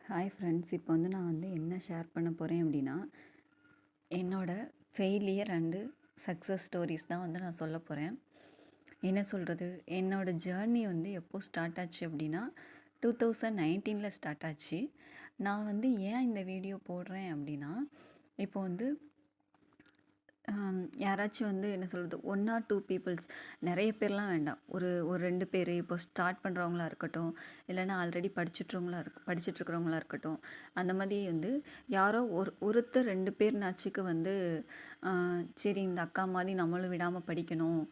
Hi friends. இப்போ வந்து நான் வந்து என்ன ஷேர் பண்ண போகிறேன் அப்படின்னா, என்னோட ஃபெயிலியர் அண்டு சக்ஸஸ் ஸ்டோரீஸ் தான் வந்து நான் சொல்ல போகிறேன். என்ன சொல்கிறது, என்னோட ஜேர்னி வந்து எப்போ ஸ்டார்ட் ஆச்சு அப்படின்னா 2019 ஸ்டார்ட் ஆச்சு. நான் வந்து ஏன் இந்த வீடியோ போடுறேன் அப்படின்னா, இப்போ வந்து யாராச்சும் வந்து என்ன சொல்கிறது, 1 ஆர் 2 பீப்புள்ஸ், நிறைய பேர்லாம் வேண்டாம். ஒரு ஒரு 2 பேர் இப்போ ஸ்டார்ட் பண்ணுறவங்களா இருக்கட்டும், இல்லைன்னா ஆல்ரெடி படிச்சுட்ருக்கிறவங்களா இருக்கட்டும், அந்த மாதிரி வந்து யாரோ ஒருத்தர் 2 பேர்னாச்சுக்கு வந்து சரி இந்த அக்கா மாதிரி நம்மளும் விடாமல் படிக்கணும்,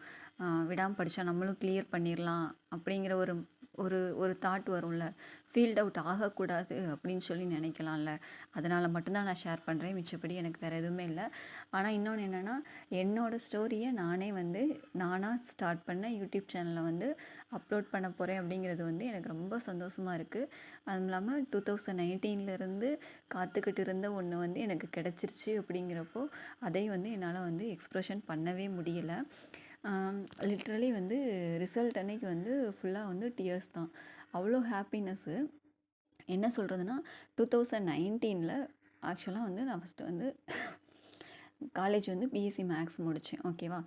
விடாமல் படித்தா நம்மளும் கிளியர் பண்ணிடலாம் அப்படிங்கிற ஒரு ஒரு ஒரு தாட் வரும்ல. ஃபீல்ட் அவுட் ஆகக்கூடாது அப்படின்னு சொல்லி நினைக்கலாம்ல. அதனால் மட்டும்தான் நான் ஷேர் பண்ணுறேன். மிச்சப்படி எனக்கு வேறு எதுவுமே இல்லை. ஆனால் இன்னொன்று என்னென்னா, என்னோடய ஸ்டோரியை நானே வந்து நானாக ஸ்டார்ட் பண்ண யூடியூப் சேனலில் வந்து அப்லோட் பண்ண போகிறேன் அப்படிங்கிறது வந்து எனக்கு ரொம்ப சந்தோஷமாக இருக்குது. அதுவும் இல்லாமல் 2019 காத்துக்கிட்டு இருந்த ஒன்று வந்து எனக்கு கிடச்சிருச்சு அப்படிங்கிறப்போ அதை வந்து என்னால் வந்து எக்ஸ்ப்ரெஷன் பண்ணவே முடியலை. லிட்ரலி வந்து ரிசல்ட் அன்னைக்கு வந்து ஃபுல்லாக வந்து டியர்ஸ் தான். அவ்வளோ ஹாப்பினஸ்ஸு. என்ன சொல்கிறதுனா, 2019 ஆக்சுவலாக வந்து நான் ஃபஸ்ட்டு வந்து காலேஜ் வந்து பிஎஸ்சி மேக்ஸ் முடித்தேன். ஓகேவா.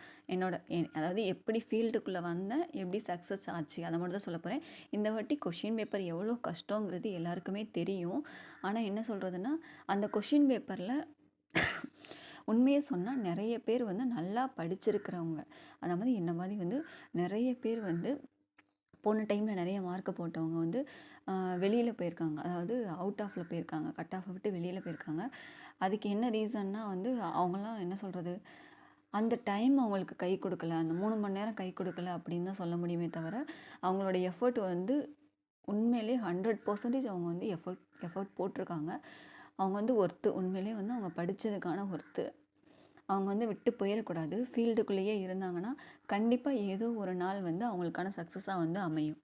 அதாவது எப்படி ஃபீல்டுக்குள்ளே வந்தேன், எப்படி சக்ஸஸ் ஆச்சு, அதை மட்டும் தான் சொல்ல போகிறேன். இந்த வாட்டி கொஷின் பேப்பர் எவ்வளோ கஷ்டங்கிறது எல்லாருக்குமே தெரியும். ஆனால் என்ன சொல்கிறதுனா, அந்த கொஷின் பேப்பரில் உண்மையை சொன்னால் நிறைய பேர் வந்து நல்லா படிச்சிருக்கிறவங்க, அந்த மாதிரி என்ன மாதிரி வந்து நிறைய பேர் வந்து போன டைமில் நிறைய மார்க்கு போட்டவங்க வந்து வெளியில் போயிருக்காங்க. அதாவது அவுட் ஆஃபில் போயிருக்காங்க, கட் ஆஃபை விட்டு வெளியில் போயிருக்காங்க. அதுக்கு என்ன ரீசன்னா வந்து அவங்களாம் என்ன சொல்கிறது, அந்த டைம் அவங்களுக்கு கை கொடுக்கல, அந்த 3 மணி நேரம் கை கொடுக்கல அப்படின்னு தான் சொல்ல முடியுமே தவிர, அவங்களோட எஃபர்ட் வந்து உண்மையிலே 100% அவங்க வந்து எஃபர்ட் போட்டிருக்காங்க. அவங்க வந்து உண்மையிலே வந்து அவங்க படித்ததுக்கான அவங்க வந்து விட்டு போயிடக்கூடாது. ஃபீல்டுக்குள்ளேயே இருந்தாங்கன்னா கண்டிப்பாக ஏதோ ஒரு நாள் வந்து அவங்களுக்கான சக்ஸஸாக வந்து அமையும்.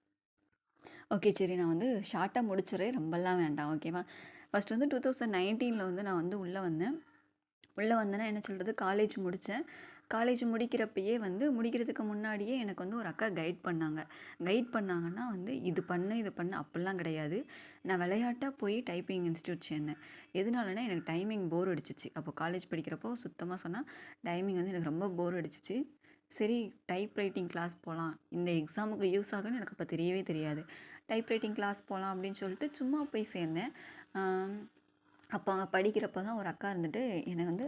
ஓகே, சரி, நான் வந்து ஷார்ட்டாக முடிச்சிடுறேன், ரொம்பலாம் வேண்டாம். ஓகேவா. ஃபஸ்ட் வந்து 2019 வந்து நான் வந்து உள்ளே வந்தேன்னா என்ன சொல்கிறது, காலேஜ் முடித்தேன். காலேஜ் முடிக்கிறதுக்கு முன்னாடியே எனக்கு வந்து ஒரு அக்கா கைட் பண்ணாங்கன்னா வந்து இது பண்ணு அப்படிலாம் கிடையாது. நான் விளையாட்டாக போய் டைப்பிங் இன்ஸ்டியூட் சேர்ந்தேன். எதனாலனா, எனக்கு டைமிங் போர் அடிச்சிச்சு. அப்போ காலேஜ் படிக்கிறப்போ சுத்தமாக சொன்னால் டைமிங் வந்து எனக்கு ரொம்ப போர் அடிச்சிச்சு. சரி, டைப் ரைட்டிங் கிளாஸ் போகலாம், இந்த எக்ஸாமுக்கு யூஸ் ஆகுன்னு எனக்கு அப்போ தெரியவே தெரியாது. டைப் ரைட்டிங் கிளாஸ் போகலாம் அப்படின்னு சொல்லிட்டு சும்மா போய் சேர்ந்தேன். அப்போ அங்கே படிக்கிறப்ப தான் ஒரு அக்கா இருந்துட்டு என்னை வந்து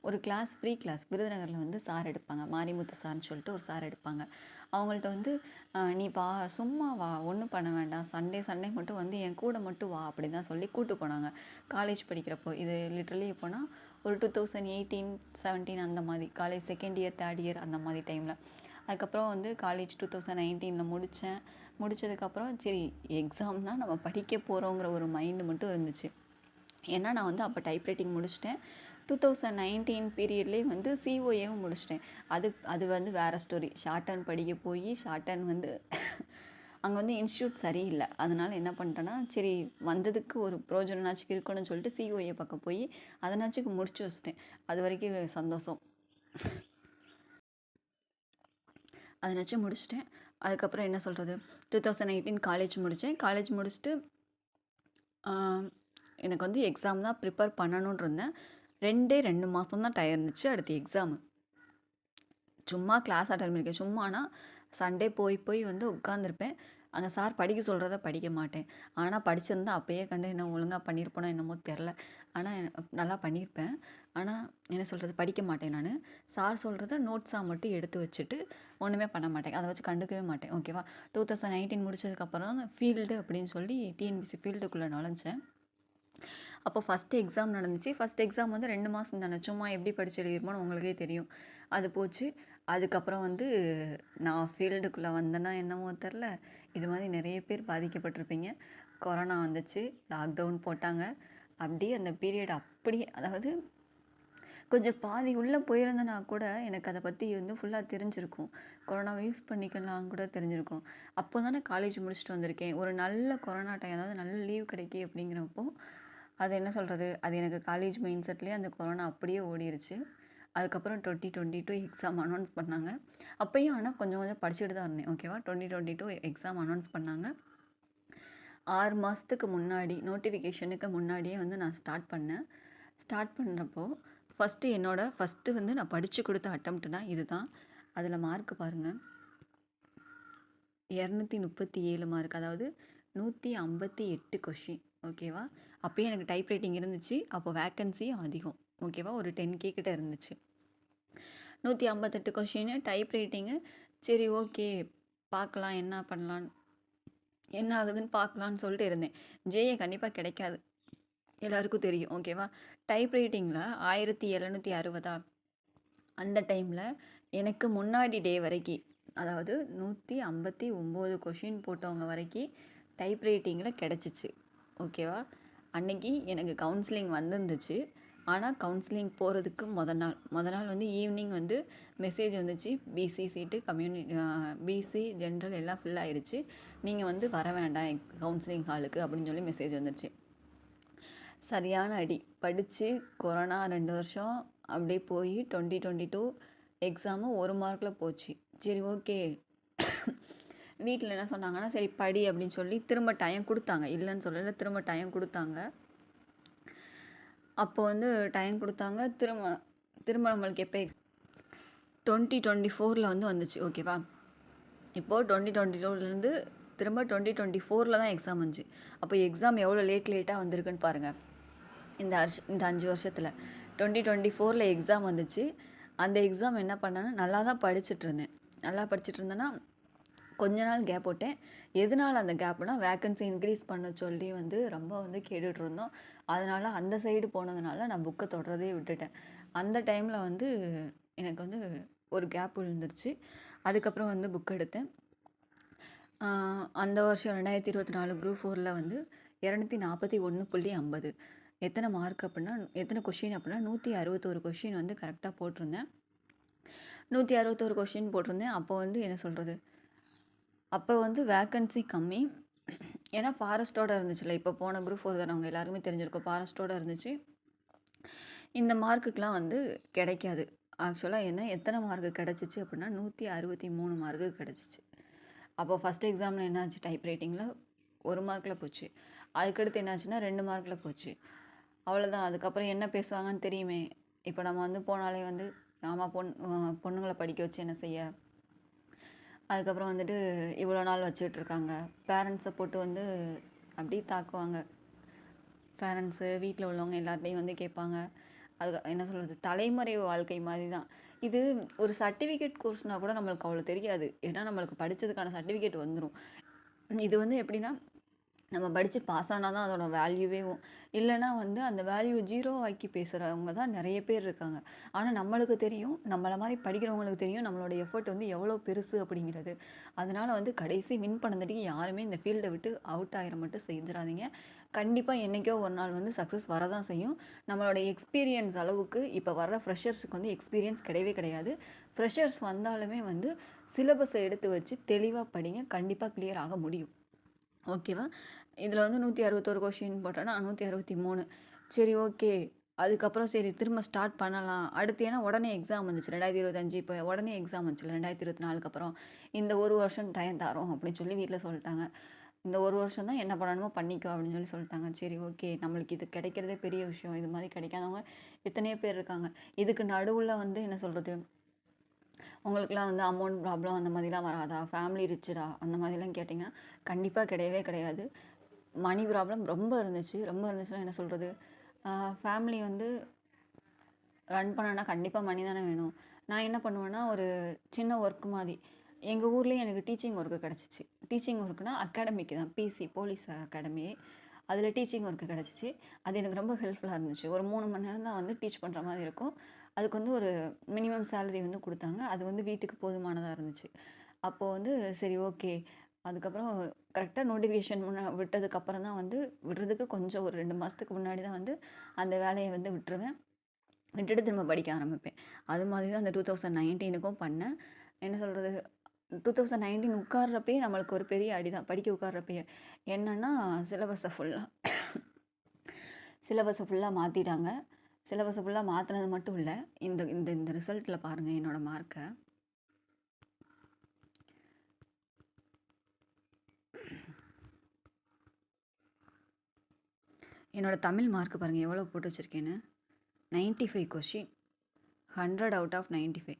ஒரு ஃப்ரீ கிளாஸ் விருதுநகரில் வந்து சார் எடுப்பாங்க, மாரிமுத்து சார்னு சொல்லிட்டு ஒரு சார் எடுப்பாங்க. அவங்கள்ட்ட வந்து நீ வா, சும்மா வா, ஒன்றும் பண்ண வேண்டாம், சண்டே மட்டும் வந்து என் கூட மட்டும் வா அப்படின்னு தான் சொல்லி கூப்பிட்டு போனாங்க. காலேஜ் படிக்கிறப்போ இது லிட்ரலி எப்போனா ஒரு 2018-17 அந்த மாதிரி, college second year third year அந்த மாதிரி டைமில். அதுக்கப்புறம் வந்து காலேஜ் 2019 முடித்ததுக்கப்புறம் சரி எக்ஸாம் தான், நம்ம படிக்க போகிறோங்கிற ஒரு மைண்டு மட்டும் இருந்துச்சு. ஏன்னா நான் வந்து அப்போ டைப்ரைட்டிங் முடிச்சிட்டேன். 2019 பீரியட்லேயே வந்து சிஓஏவும் முடிச்சிட்டேன். அது வந்து வேறு ஸ்டோரி. ஷார்ட் ஹேண்ட் படிக்க போய் ஷார்ட் ஹேண்ட் வந்து அங்கே வந்து இன்ஸ்டியூட் சரியில்லை. அதனால் என்ன பண்ணிட்டேன்னா, சரி வந்ததுக்கு ஒரு ப்ரோஜனம்னாச்சும் இருக்கணும்னு சொல்லிட்டு சிஓஏ பக்கம் போய் அதனாச்சுக்கு முடிச்சு வச்சிட்டேன். அது வரைக்கும் சந்தோஷம். அதனாச்சும் முடிச்சிட்டேன். அதுக்கப்புறம் என்ன சொல்கிறது, 2018 காலேஜ் முடித்தேன். காலேஜ் முடிச்சுட்டு எனக்கு வந்து எக்ஸாம் தான் ப்ரிப்பேர் பண்ணணுன்னு இருந்தேன். 2 மாதம் தான் டைம் இருந்துச்சு. அடுத்து எக்ஸாமு. சும்மா கிளாஸ் அட்டன் பண்ணியிருக்கேன். சும்மானா சண்டே போய் வந்து உட்காந்துருப்பேன். அங்கே சார் படிக்க சொல்கிறத படிக்க மாட்டேன். ஆனால் படிச்சிருந்தா அப்போயே கண்டு என்ன ஒழுங்காக பண்ணியிருப்பேனோ என்னமோ தெரில. ஆனால் நல்லா பண்ணியிருப்பேன். ஆனால் என்ன சொல்கிறது, படிக்க மாட்டேன் நான். சார் சொல்கிறத நோட்ஸாக மட்டும் எடுத்து வச்சுட்டு ஒன்றுமே பண்ண மாட்டேன். அதை வச்சு கண்டுக்கவே மாட்டேன். ஓகேவா. 2019 முடிச்சதுக்கப்புறம் தான் ஃபீல்டு அப்படின்னு சொல்லி டிஎன்பிசி ஃபீல்டுக்குள்ளே நுழைஞ்சேன். அப்போ ஃபஸ்ட்டு எக்ஸாம் நடந்துச்சு. ஃபஸ்ட் எக்ஸாம் வந்து 2 மாதம் தானே, சும்மா எப்படி படித்து எழுதிருப்போன்னு உங்களுக்கே தெரியும். அது போச்சு. அதுக்கப்புறம் வந்து நான் ஃபீல்டுக்குள்ளே வந்தேன்னா என்னமோ தெரில, இது மாதிரி நிறைய பேர் பாதிக்கப்பட்டிருப்பீங்க. கொரோனா வந்துச்சு, லாக்டவுன் போட்டாங்க. அப்படியே அந்த பீரியட் அப்படியே, அதாவது கொஞ்சம் பாதி உள்ளே போயிருந்தேன்னா கூட எனக்கு அதை பற்றி வந்து ஃபுல்லாக தெரிஞ்சிருக்கும். கொரோனாவை யூஸ் பண்ணிக்கலாம் கூட தெரிஞ்சிருக்கும். அப்போ தானே காலேஜ் முடிச்சுட்டு வந்திருக்கேன். ஒரு நல்ல கொரோனா டைம், அதாவது நல்ல லீவ் கிடைக்கி அப்படிங்கிறப்போ அது என்ன சொல்கிறது, அது எனக்கு காலேஜ் மைண்ட் செட்லேயே அந்த கொரோனா அப்படியே ஓடிருச்சு. அதுக்கப்புறம் 2022 எக்ஸாம் அனௌன்ஸ் பண்ணாங்க. அப்போயும் ஆனால் கொஞ்சம் கொஞ்சம் படிச்சுட்டு தான் இருந்தேன். ஓகேவா. 2022 எக்ஸாம் அனௌன்ஸ் பண்ணாங்க. 6 மாதத்துக்கு முன்னாடி நோட்டிஃபிகேஷனுக்கு முன்னாடியே வந்து நான் ஸ்டார்ட் பண்ணேன். ஸ்டார்ட் பண்ணுறப்போ ஃபஸ்ட்டு வந்து நான் படித்து கொடுத்த அட்டம்ப்ட்னா இதுதான். அதில் மார்க் பாருங்கள், 237 மார்க், அதாவது 158 கொஷின். ஓகேவா? அப்போயே எனக்கு டைப் ரைட்டிங் இருந்துச்சு. அப்போ வேக்கன்சியும் அதிகம். ஓகேவா? ஒரு 10K கிட்ட இருந்துச்சு. 158 கொஷின் டைப் ரைட்டிங்கு. சரி, ஓகே, பார்க்கலாம் என்ன பண்ணலான்னு, என்ன ஆகுதுன்னு பார்க்கலான்னு சொல்லிட்டு இருந்தேன். ஜேஏ கண்டிப்பாக கிடைக்காது, எல்லாருக்கும் தெரியும். ஓகேவா? டைப் ரைட்டிங்கில் 1760. அந்த டைமில் எனக்கு முன்னாடி டே வரைக்கும், அதாவது 159 கொஷின் போட்டவங்க வரைக்கும் டைப் ரைட்டிங்கில் கிடச்சிச்சு. ஓகேவா? அன்னைக்கு எனக்கு கவுன்சிலிங் வந்துருந்துச்சு. ஆனால் கவுன்சிலிங் போகிறதுக்கு மொதல் நாள் வந்து ஈவினிங் வந்து மெசேஜ் வந்துச்சு, பிசி சீட்டு பிசி ஜென்ரல் எல்லாம் ஃபில் ஆயிருச்சு, நீங்கள் வந்து வர வேண்டாம் கவுன்சிலிங் ஹாலுக்கு அப்படின்னு சொல்லி மெசேஜ் வந்துருச்சு. சரியான அடி. படித்து கொரோனா 2 வருஷம் அப்படியே போய் 2022 எக்ஸாமு 1 மார்க்கில் போச்சு. சரி, ஓகே. வீட்டில் என்ன சொன்னாங்கன்னா, சரி படி அப்படின்னு சொல்லி திரும்ப டைம் கொடுத்தாங்க. இல்லைன்னு சொல்லலை, திரும்ப டைம் கொடுத்தாங்க. அப்போ வந்து டைம் கொடுத்தாங்க. திரும்ப நம்மளுக்கு எப்போ 2024 வந்து வந்துச்சு. ஓகேவா? இப்போது 2022லேருந்து திரும்ப 2024 தான் எக்ஸாம் வந்துச்சு. அப்போ எக்ஸாம் எவ்வளோ லேட்டாக வந்திருக்குன்னு பாருங்கள். இந்த 5 வருஷத்தில் 2024 எக்ஸாம் வந்துச்சு. அந்த எக்ஸாம் என்ன பண்ணேன்னா, நல்லா தான் படிச்சுட்டு இருந்தேன்னா கொஞ்ச நாள் கேப் போட்டேன். எதனால் அந்த கேப்னா, வேக்கன்சி இன்க்ரீஸ் பண்ண சொல்லி வந்து ரொம்ப வந்து கேட்டுட்ருந்தோம். அதனால் அந்த சைடு போனதுனால நான் புக்கை தொடரதே விட்டுட்டேன். அந்த டைமில் வந்து எனக்கு வந்து ஒரு கேப் விழுந்துருச்சு. அதுக்கப்புறம் வந்து புக் எடுத்தேன். அந்த வருஷம் 2024 குரூப் 4ல் வந்து 241.50. எத்தனை மார்க் அப்படின்னா, எத்தனை கொஷின் அப்படின்னா 161 கொஷின் வந்து கரெக்டாக போட்டிருந்தேன். 161 கொஷின் போட்டிருந்தேன். அப்போ வந்து என்ன சொல்கிறது, அப்போ வந்து வேக்கன்சி கம்மி. ஏன்னா ஃபாரஸ்ட்டோடு இருந்துச்சுல்ல, இப்போ போன குரூப் 4 தானே, அவங்க எல்லாருமே தெரிஞ்சிருக்கும், ஃபாரஸ்ட்டோடு இருந்துச்சு. இந்த மார்க்குக்கெலாம் வந்து கிடைக்காது. ஆக்சுவலாக எத்தனை மார்க்கு கிடச்சிச்சு அப்படின்னா 163 மார்க்கு கிடச்சிச்சு. அப்போ ஃபஸ்ட் எக்ஸாமில் என்னாச்சு, டைப் ரைட்டிங்கில் 1 மார்க்கில் போச்சு. அதுக்கடுத்து என்னாச்சுன்னா 2 மார்க்கில் போச்சு. அவ்வளோதான். அதுக்கப்புறம் என்ன பேசுவாங்கன்னு தெரியுமே. இப்போ நம்ம வந்து போனாலே வந்து ஆமாம், பொண்ணுங்களை படிக்க வச்சு என்ன செய்ய, அதுக்கப்புறம் வந்துட்டு இவ்வளோ நாள் வச்சுட்ருக்காங்க, பேரண்ட்ஸை போட்டு வந்து அப்படி தாக்குவாங்க. பேரண்ட்ஸு வீட்டில் உள்ளவங்க எல்லார்ட்டையும் வந்து கேட்பாங்க. அது என்ன சொல்கிறது, தலைமுறை வாழ்க்கை மாதிரி தான் இது. ஒரு சர்டிஃபிகேட் கோர்ஸ்னால் கூட நம்மளுக்கு அவ்வளோ தெரியாது, ஏன்னா நம்மளுக்கு படித்ததுக்கான சர்டிஃபிகேட் வந்துடும். இது வந்து எப்படின்னா, நம்ம படித்து பாஸ் ஆனால் தான் அதோட வேல்யூவேவும், இல்லைனா வந்து அந்த வேல்யூ 0 ஆக்கி பேசுகிறவங்க தான் நிறைய பேர் இருக்காங்க. ஆனால் நம்மளுக்கு தெரியும், நம்மளை மாதிரி படிக்கிறவங்களுக்கு தெரியும் நம்மளோட எஃபர்ட் வந்து எவ்வளோ பெருசு அப்படிங்கிறது. அதனால் வந்து கடைசி வின் பண்ணதுக்கு யாருமே இந்த ஃபீல்டை விட்டு அவுட் ஆகிற மட்டும் செஞ்சிடாதீங்க. கண்டிப்பாக என்றைக்கோ ஒரு நாள் வந்து சக்ஸஸ் வரதான் செய்யும். நம்மளோட எக்ஸ்பீரியன்ஸ் அளவுக்கு இப்போ வர்ற ஃப்ரெஷர்ஸுக்கு வந்து எக்ஸ்பீரியன்ஸ் கிடையவே கிடையாது. ஃப்ரெஷர்ஸ் வந்தாலுமே வந்து சிலபஸை எடுத்து வச்சு தெளிவாக படிங்க, கண்டிப்பாக கிளியர் ஆக முடியும். ஓகேவா? இதில் வந்து 161 கொஷின் போட்டோன்னா 163. சரி, ஓகே. அதுக்கப்புறம் சரி திரும்ப ஸ்டார்ட் பண்ணலாம் அடுத்து. ஏன்னா உடனே எக்ஸாம் வந்துச்சு 2025. இப்போ உடனே எக்ஸாம் வந்துச்சு 2024 அப்புறம். இந்த 1 வருஷம் டைம் தரோம் அப்படின்னு சொல்லி வீட்டில் சொல்லிட்டாங்க. இந்த 1 வருஷம் தான் என்ன பண்ணணுமோ பண்ணிக்கோ அப்படின்னு சொல்லி சொல்லிட்டாங்க. சரி, ஓகே, நம்மளுக்கு இது கிடைக்கிறதே பெரிய விஷயம். இது மாதிரி கிடைக்காதவங்க எத்தனையோ பேர் இருக்காங்க. இதுக்கு நடுவில் வந்து என்ன சொல்கிறது, உங்களுக்குலாம் வந்து அமௌண்ட் ப்ராப்ளம் அந்த மாதிரிலாம் வராதா, ஃபேமிலி ரிச்சுடா அந்த மாதிரிலாம் கேட்டிங்கன்னா கண்டிப்பாக கிடையவே கிடையாது. மணி ப்ராப்ளம் ரொம்ப இருந்துச்சுன்னா என்ன சொல்கிறது, ஃபேமிலி வந்து ரன் பண்ணனா கண்டிப்பாக மணி தானே வேணும். நான் என்ன பண்ணுவேன்னா, ஒரு சின்ன ஒர்க் மாதிரி எங்கள் ஊர்லேயே எனக்கு டீச்சிங் ஒர்க்கு கிடச்சிச்சு. டீச்சிங் ஒர்க்குனா அகாடமிக்கு தான், பிசி போலீஸ் அகாடமி, அதில் டீச்சிங் ஒர்க்கு கிடச்சிச்சு. அது எனக்கு ரொம்ப ஹெல்ப்ஃபுல்லாக இருந்துச்சு. ஒரு 3 மணி நேரம் தான் வந்து டீச் பண்ணுற மாதிரி இருக்கும். அதுக்கு வந்து ஒரு மினிமம் சேலரி வந்து கொடுத்தாங்க. அது வந்து வீட்டுக்கு போதுமானதாக இருந்துச்சு. அப்போது வந்து சரி, ஓகே. அதுக்கப்புறம் கரெக்டாக நோட்டிஃபிகேஷன் விட்டதுக்கப்புறம் தான் வந்து, விடுறதுக்கு கொஞ்சம் ஒரு 2 மாதத்துக்கு முன்னாடி தான் வந்து அந்த வேலையை வந்து விட்டுருவேன். விட்டுட்டு திரும்ப படிக்க ஆரம்பிப்பேன். அது மாதிரி தான் அந்த 2019க்கும் பண்ணேன். என்ன சொல்கிறது, 2019 உட்கார்றப்பயே நம்மளுக்கு ஒரு பெரிய அடி தான், படிக்க உட்கார்றப்பயே. என்னென்னா சிலபஸை ஃபுல்லாக மாற்றிட்டாங்க. சிலபஸை ஃபுல்லாக மாற்றினது மட்டும் இல்லை, இந்த இந்த இந்த ரிசல்ட்டில் பாருங்கள் என்னோடய மார்க்கை. என்னோட தமிழ் மார்க் பாருங்கள் எவ்வளோ போட்டு வச்சுருக்கேன்னு. 95 கொஷின், 100 அவுட் ஆஃப் 95.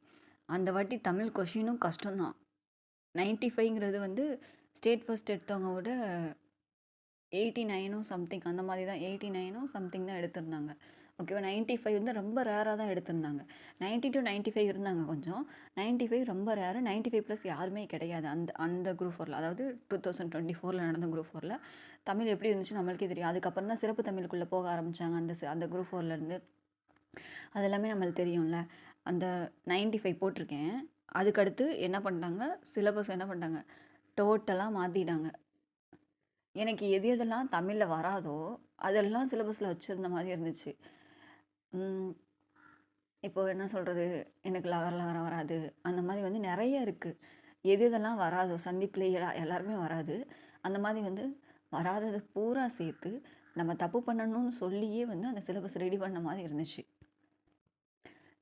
அந்த வாட்டி தமிழ் கொஷினும் கஷ்டம்தான். 95ங்கிறது வந்து ஸ்டேட் ஃபர்ஸ்ட் எடுத்தவங்க விட 89 சம்திங் அந்த மாதிரி தான், 89 சம்திங் தான் எடுத்திருந்தாங்க. ஓகேவா. 95 வந்து ரொம்ப ரேராக தான் எடுத்திருந்தாங்க. 90 to 95 இருந்தாங்க கொஞ்சம். 95 ரொம்ப ரேரு. 95 ப்ளஸ் யாருமே கிடையாது அந்த அந்த குரூப் 4ல், அதாவது 2024ல் நடந்த குரூப் 4ல். தமிழ் எப்படி இருந்துச்சு நம்மளுக்கே தெரியும். அதுக்கப்புறம் தான் சிறப்பு தமிழுக்குள்ளே போக ஆரம்பித்தாங்க அந்த குரூப் 4லேருந்து. அது எல்லாமே நம்மளுக்கு தெரியும்ல. அந்த 95 போட்டிருக்கேன். அதுக்கடுத்து என்ன பண்ணிட்டாங்க, சிலபஸ் என்ன பண்ணிட்டாங்க, டோட்டலாக மாற்றிட்டாங்க. எனக்கு எது எதெல்லாம் தமிழில் வராதோ அதெல்லாம் சிலபஸில் வச்சுருந்த மாதிரி இருந்துச்சு. இப்போ என்ன சொல்கிறது, எனக்கு லகர வராது அந்த மாதிரி வந்து நிறைய இருக்குது. எது எதெல்லாம் வராதோ சந்திப்பில் எல்லாருமே வராது. அந்த மாதிரி வந்து வராதது பூரா சேர்த்து நம்ம தப்பு பண்ணணும்னு சொல்லியே வந்து அந்த சிலபஸ் ரெடி பண்ண மாதிரி இருந்துச்சு.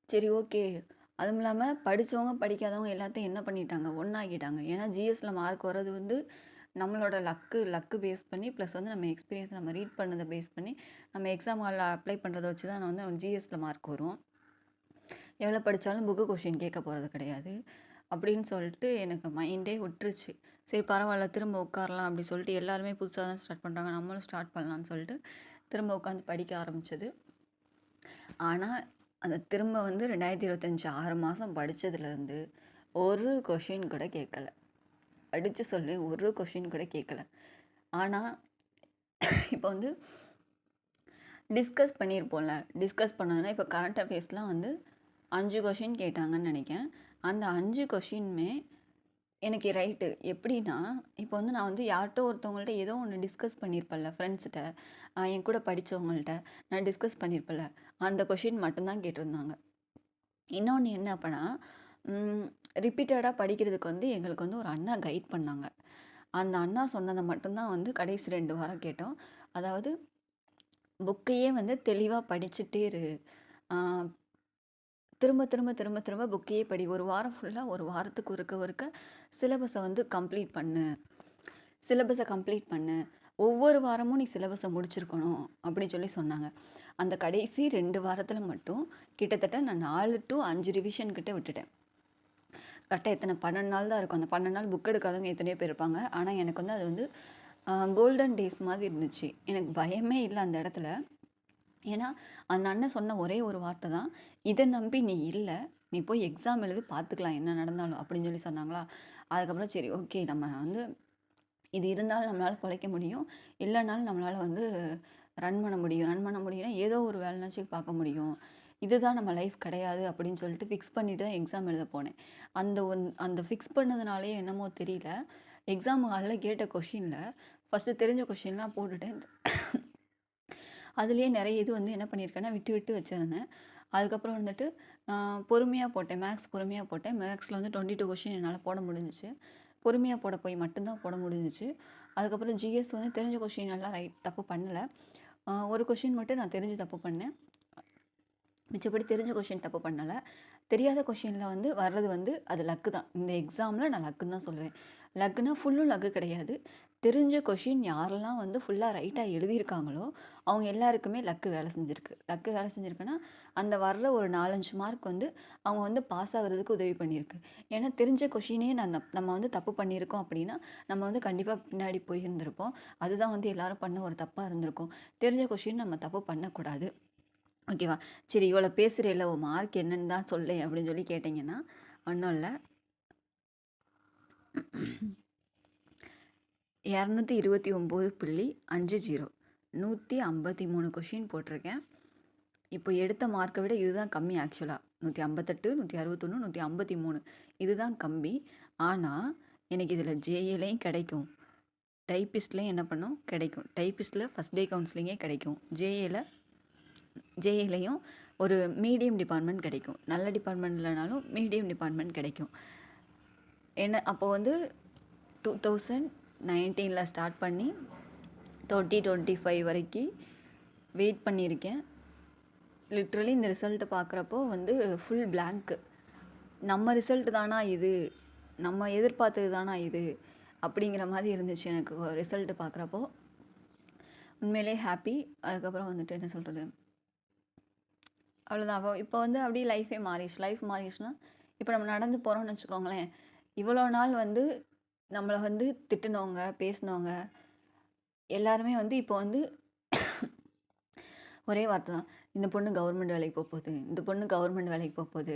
சரி ஓகே. அதுவும் இல்லாமல் படித்தவங்க படிக்காதவங்க எல்லாத்தையும் என்ன பண்ணிட்டாங்க, ஒன்றாக்கிட்டாங்க. ஏன்னா ஜிஎஸ்சில் மார்க் வர்றது வந்து நம்மளோட லக்கு பேஸ் பண்ணி, ப்ளஸ் வந்து நம்ம எக்ஸ்பீரியன்ஸ் நம்ம ரீட் பண்ணதை பேஸ் பண்ணி, நம்ம எக்ஸாம் ஹாலில் அப்ளை பண்ணுறதை வச்சு தான் வந்து ஜிஎஸ்சில் மார்க் வரும். எவ்வளோ படித்தாலும் புக்கு கொஷின் கேட்க போகிறது கிடையாது அப்படின்னு சொல்லிட்டு எனக்கு மைண்டே விட்டுருச்சு. சரி பரவாயில்ல, திரும்ப உட்காரலாம் அப்படி சொல்லிட்டு எல்லாருமே புதுசாக தான் ஸ்டார்ட் பண்ணுறாங்க, நம்மளும் ஸ்டார்ட் பண்ணலான்னு சொல்லிட்டு திரும்ப உட்காந்து படிக்க ஆரம்பித்தது. ஆனால் அந்த திரும்ப வந்து 2025 6 மாதம் படித்ததுலேருந்து ஒரு கொஷின் கூட கேட்கல. படித்து சொல்லி ஒரு கொஷின் கூட கேட்கல. ஆனால் இப்போ வந்து டிஸ்கஸ் பண்ணியிருப்போம்ல, டிஸ்கஸ் பண்ணதுன்னா இப்போ கரண்ட் அஃபேர்ஸ்லாம் வந்து 5 கொஷின் கேட்டாங்கன்னு நினைக்கிறேன். அந்த 5 கொஷினுமே எனக்கு ரைட்டு. எப்படின்னா, இப்போ வந்து நான் வந்து யார்கிட்ட ஒருத்தவங்கள்ட்ட ஏதோ ஒன்று டிஸ்கஸ் பண்ணியிருப்பேன்ல, ஃப்ரெண்ட்ஸ்கிட்ட, என் கூட படித்தவங்கள்ட்ட நான் டிஸ்கஸ் பண்ணியிருப்பேன்ல, அந்த கொஷின் மட்டும்தான் கேட்டிருந்தாங்க. இன்னொன்று என்ன அப்படின்னா, ரிப்பீட்டடாக படிக்கிறதுக்கு வந்து எங்களுக்கு வந்து ஒரு அண்ணா கைட் பண்ணாங்க. அந்த அண்ணா சொன்னதை மட்டும்தான் வந்து கடைசி 2 வாரம் கேட்டோம். அதாவது புக்கையே வந்து தெளிவாக படிச்சுட்டே இரு, திரும்ப திரும்ப திரும்ப திரும்ப புக்கையே படி, ஒரு வாரம் ஃபுல்லாக ஒரு வாரத்துக்கு ஒருக்க சிலபஸை வந்து கம்ப்ளீட் பண்ணு, ஒவ்வொரு வாரமும் நீ சிலபஸை முடிச்சிருக்கணும் அப்படின்னு சொல்லி சொன்னாங்க. அந்த கடைசி 2 வாரத்தில் மட்டும் கிட்டத்தட்ட நான் 4 to 5 ரிவிஷன் கிட்ட விட்டுட்டேன். கரெக்டாக எத்தனை 12 நாள் தான் இருக்கும். அந்த 12 நாள் புக் எடுக்காதவங்க எத்தனையோ பேர் இருப்பாங்க. ஆனால் எனக்கு வந்து அது வந்து கோல்டன் டேஸ் மாதிரி இருந்துச்சு. எனக்கு பயமே இல்லை அந்த இடத்துல. ஏன்னா அந்த அண்ணன் சொன்ன ஒரே ஒரு வார்த்தை தான், இதை நம்பி நீ இல்லை, நீ போய் எக்ஸாம் எழுதி பார்த்துக்கலாம் என்ன நடந்தாலும் அப்படின்னு சொல்லி சொன்னாங்களா. அதுக்கப்புறம் சரி ஓகே, நம்ம வந்து இது இருந்தாலும் நம்மளால் பிழைக்க முடியும், இல்லைனாலும் நம்மளால் வந்து ரன் பண்ண முடியும்னா ஏதோ ஒரு வேலைனாச்சும் பார்க்க முடியும், இதுதான் நம்ம லைஃப் கிடையாது அப்படின்னு சொல்லிட்டு ஃபிக்ஸ் பண்ணிட்டு தான் எக்ஸாம் எழுத போனேன். அந்த ஃபிக்ஸ் பண்ணதுனாலே என்னமோ தெரியல, எக்ஸாம் ஹாலில் கேட்ட கொஷினில் ஃபஸ்ட்டு தெரிஞ்ச கொஷின்லாம் போட்டுட்டேன். அதுலேயே நிறைய இது வந்து என்ன பண்ணியிருக்கேன்னா விட்டு வச்சுருந்தேன். அதுக்கப்புறம் வந்துட்டு பொறுமையாக போட்டேன், மேக்ஸ் பொறுமையாக போட்டேன். மேக்ஸில் வந்து 22 கொஷின் என்னால் போட முடிஞ்சிச்சு. பொறுமையாக போட போய் மட்டும்தான் போட முடிஞ்சிச்சு. அதுக்கப்புறம் ஜிஎஸ் வந்து தெரிஞ்ச கொஷின் எல்லாம் தப்பு பண்ணலை. ஒரு கொஷின் மட்டும் நான் தெரிஞ்சு தப்பு பண்ணேன், மிச்சப்படி தெரிஞ்ச கொஷின் தப்பு பண்ணலை. தெரியாத கொஷினில் வந்து வர்றது வந்து அது லக்கு தான். இந்த எக்ஸாமில் நான் லக்குன்னு தான் சொல்லுவேன். லக்குனா ஃபுல்லும் லக்கு கிடையாது. தெரிஞ்ச கொஷின் யாரெல்லாம் வந்து ஃபுல்லாக ரைட்டாக எழுதியிருக்காங்களோ அவங்க எல்லாருக்குமே லக்கு வேலை செஞ்சுருக்குன்னா அந்த வர்ற ஒரு 4-5 மார்க் வந்து அவங்க வந்து பாஸ் ஆகிறதுக்கு உதவி பண்ணியிருக்கு. ஏன்னா தெரிஞ்ச கொஷினே நம்ம வந்து தப்பு பண்ணியிருக்கோம் அப்படின்னா நம்ம வந்து கண்டிப்பாக பின்னாடி போயிருந்திருப்போம். அதுதான் வந்து எல்லாரும் பண்ண ஒரு தப்பாக இருந்திருக்கும். தெரிஞ்ச கொஷின் நம்ம தப்பு பண்ணக்கூடாது. ஓகேவா. சரி இவ்வளோ பேசுகிறேல்ல, உன் மார்க் என்னன்னு தான் சொல்லேன் அப்படின்னு சொல்லி கேட்டிங்கன்னா, ஒன்றும் இல்லை, 229.50, 153 கொஷின் போட்டிருக்கேன். இப்போ எடுத்த மார்க்கை விட இதுதான் கம்மி. ஆக்சுவலாக 158, 161, 153 இதுதான் கம்மி. ஆனால் எனக்கு இதில் ஜேஏலையும் கிடைக்கும், டைப்பிஸ்ட்லேயும் என்ன பண்ணும் கிடைக்கும். டைப்பிஸ்ட்டில் ஃபஸ்ட் டே கவுன்சிலிங்கே கிடைக்கும். ஜேஏலையும் ஒரு மீடியம் டிபார்ட்மெண்ட் கிடைக்கும். நல்ல டிபார்ட்மெண்ட் இல்லைனாலும் மீடியம் டிபார்ட்மெண்ட் கிடைக்கும். என்ன அப்போ வந்து 2019 ஸ்டார்ட் பண்ணி 2025 வரைக்கும் வெயிட் பண்ணியிருக்கேன். லிட்ரலி இந்த ரிசல்ட்டை பார்க்குறப்போ வந்து ஃபுல் பிளாங்க்கு. நம்ம ரிசல்ட் தானா இது, நம்ம எதிர்பார்த்தது தானா இது அப்படிங்கிற மாதிரி இருந்துச்சு எனக்கு ரிசல்ட்டு பார்க்குறப்போ. உண்மையிலேயே ஹாப்பி. அதுக்கப்புறம் வந்துட்டு என்ன சொல்கிறது, அவ்வளோதான். இப்போ வந்து அப்படியே லைஃபே மாறிடுச்சு. லைஃப் மாறிடுச்சுன்னா, இப்போ நம்ம நடந்து போகிறோம்னு வச்சுக்கோங்களேன், இவ்வளோ நாள் வந்து நம்மளை வந்து திட்டுனவங்க, பேசினவங்க எல்லாருமே வந்து இப்போ வந்து ஒரே வார்த்தை தான். இந்த பொண்ணு கவர்மெண்ட் வேலைக்கு போகுது, இந்த பொண்ணு கவர்மெண்ட் வேலைக்கு போகுது.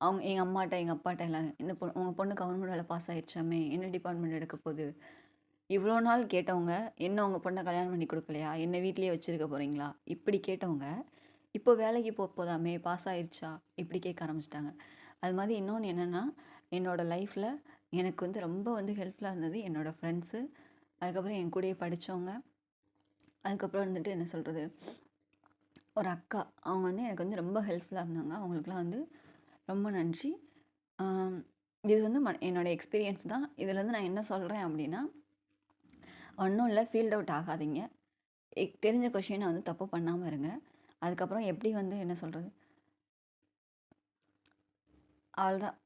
அவங்க எங்கள் அம்மாட்ட எங்கள் அப்பாட்ட எல்லாம், இந்த பொண்ணு உங்கள் பொண்ணு கவர்மெண்ட் வேலை பாஸ் ஆயிடுச்சாமே, என்ன டிபார்ட்மெண்ட் எடுக்க போகுது. இவ்வளோ நாள் கேட்டவங்க, என்ன உங்கள் பொண்ணை கல்யாணம் பண்ணி கொடுக்கலையா, என்ன வீட்லேயே வச்சுருக்க போகிறீங்களா, இப்படி கேட்டவங்க இப்போ வேலைக்கு போதாமே, பாஸ் ஆயிடுச்சா, இப்படி கேட்க ஆரம்பிச்சிட்டாங்க. அது மாதிரி இன்னொன்று என்னென்னா, என்னோடய லைஃப்பில் எனக்கு வந்து ரொம்ப வந்து ஹெல்ப்ஃபுல்லாக இருந்தது என்னோடய ஃப்ரெண்ட்ஸு, அதுக்கப்புறம் என் கூடயே படித்தவங்க, அதுக்கப்புறம் வந்துட்டு என்ன சொல்கிறது, ஒரு அக்கா. அவங்க வந்து எனக்கு வந்து ரொம்ப ஹெல்ப்ஃபுல்லாக இருந்தாங்க. அவங்களுக்குலாம் வந்து ரொம்ப நன்றி. இது வந்து என்னோடய எக்ஸ்பீரியன்ஸ் தான். இதுலேருந்து நான் என்ன சொல்கிறேன் அப்படின்னா, ஒன்றும் இல்லை, ஃபீல்ட் அவுட் ஆகாதீங்க. தெரிஞ்ச கொஷினை வந்து தப்பு பண்ணாமல் இருங்க. அதுக்கப்புறம் எப்படி வந்து என்ன சொல்கிறது, அவ்வளோதான்,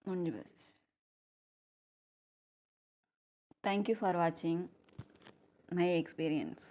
முடிஞ்சு போச்சு. தேங்க்யூ ஃபார் வாட்சிங் மை எக்ஸ்பீரியன்ஸ்.